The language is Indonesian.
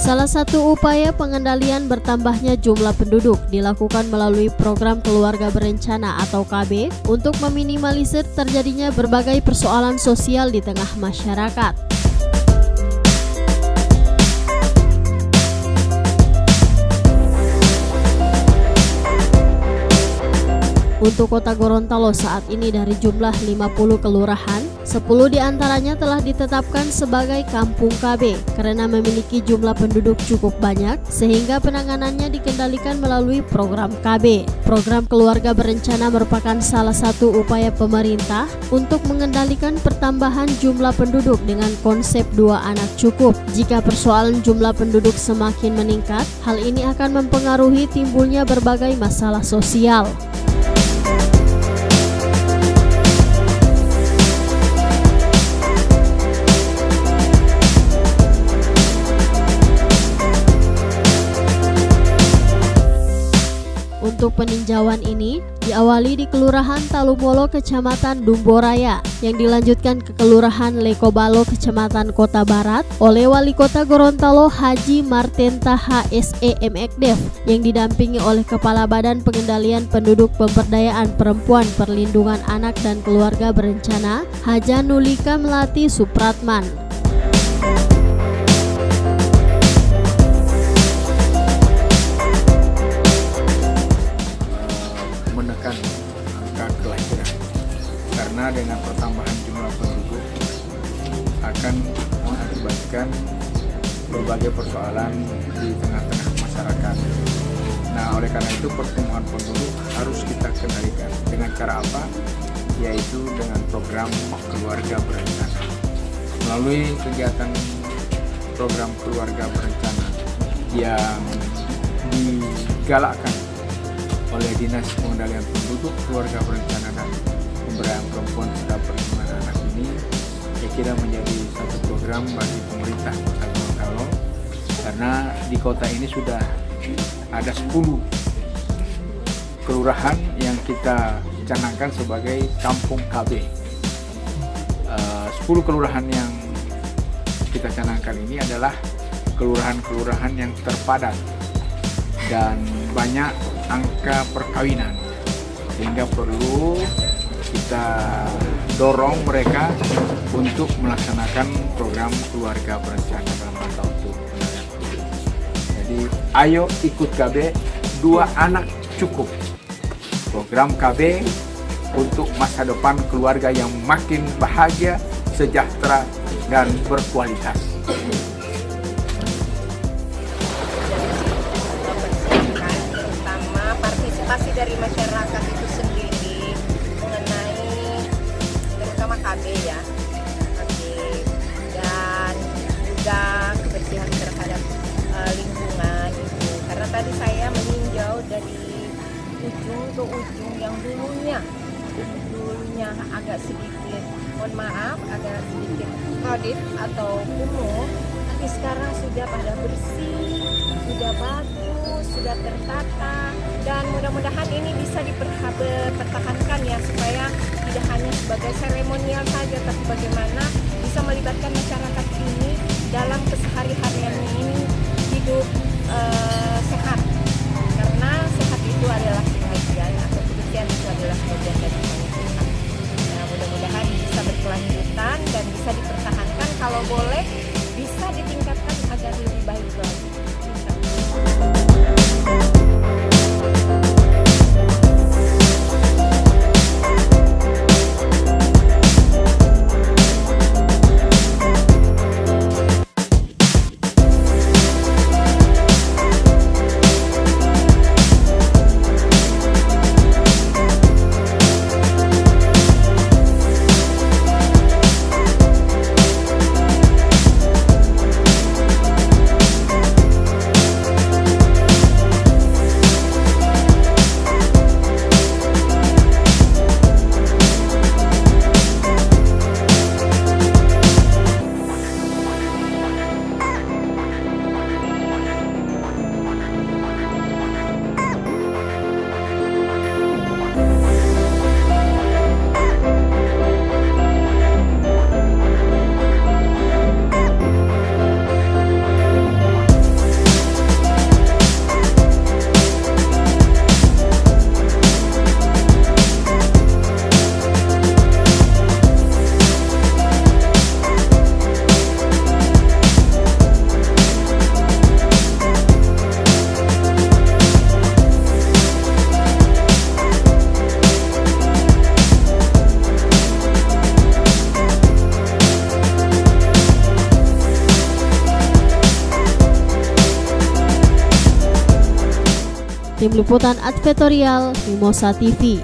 Salah satu upaya pengendalian bertambahnya jumlah penduduk dilakukan melalui program keluarga berencana atau KB untuk meminimalisir terjadinya berbagai persoalan sosial di tengah masyarakat. Untuk Kota Gorontalo saat ini dari jumlah 50 kelurahan, 10 diantaranya telah ditetapkan sebagai kampung KB karena memiliki jumlah penduduk cukup banyak sehingga penanganannya dikendalikan melalui program KB. Program keluarga berencana merupakan salah satu upaya pemerintah untuk mengendalikan pertambahan jumlah penduduk dengan konsep 2 anak cukup. Jika persoalan jumlah penduduk semakin meningkat, hal ini akan mempengaruhi timbulnya berbagai masalah sosial. Untuk peninjauan ini diawali di Kelurahan Talumolo, Kecamatan Dumboraya, yang dilanjutkan ke Kelurahan Lekobalo, Kecamatan Kota Barat oleh Wali Kota Gorontalo Haji Marten Taha SEMekDev yang didampingi oleh Kepala Badan Pengendalian Penduduk Pemberdayaan Perempuan Perlindungan Anak dan Keluarga Berencana Haja Nulika Melati Supratman. Angka kelahiran karena dengan pertambahan jumlah penduduk akan mengakibatkan berbagai persoalan di tengah-tengah masyarakat. Nah, oleh karena itu pertumbuhan penduduk harus kita kendalikan dengan cara apa? Yaitu dengan program keluarga berencana. Melalui kegiatan program keluarga berencana yang digalakkan oleh Dinas Pengendalian Penduduk, Keluarga Berencana dan Pemberdayaan Perempuan serta Perlindungan Anak ini, saya kira menjadi satu program bagi pemerintah Kota Gorontalo karena di kota ini sudah ada 10 kelurahan yang kita canangkan sebagai kampung KB. 10 kelurahan yang kita canangkan ini adalah kelurahan-kelurahan yang terpadat dan banyak angka perkawinan, sehingga perlu kita dorong mereka untuk melaksanakan program keluarga berencana dalam rangka untuk pengendalian penduduk. Jadi ayo ikut KB, 2 anak cukup. Program KB untuk masa depan keluarga yang makin bahagia, sejahtera dan berkualitas. Dari masyarakat itu sendiri mengenai terutama KB ya, dan juga kebersihan terhadap lingkungan itu. Karena tadi saya meninjau dari ujung ke ujung yang dulunya agak sedikit, mohon maaf, agak sedikit kredit atau kumuh, tapi sekarang sudah pada bersih, sudah bagus, sudah tertata, dan mudah-mudahan ini bisa dipertahankan ya, supaya tidak hanya sebagai seremonial saja, tapi bagaimana bisa melibatkan masyarakat ini dalam kesehari-hariannya ini hidup sehat, karena sehat itu adalah kebahagiaan atau kebersihan itu adalah bagian dari kebahagiaan. Nah, mudah-mudahan bisa berkelanjutan dan bisa dipertahankan, kalau boleh bisa ditingkatkan agar lebih baik lagi. Tim Liputan Advertorial Mimosa TV.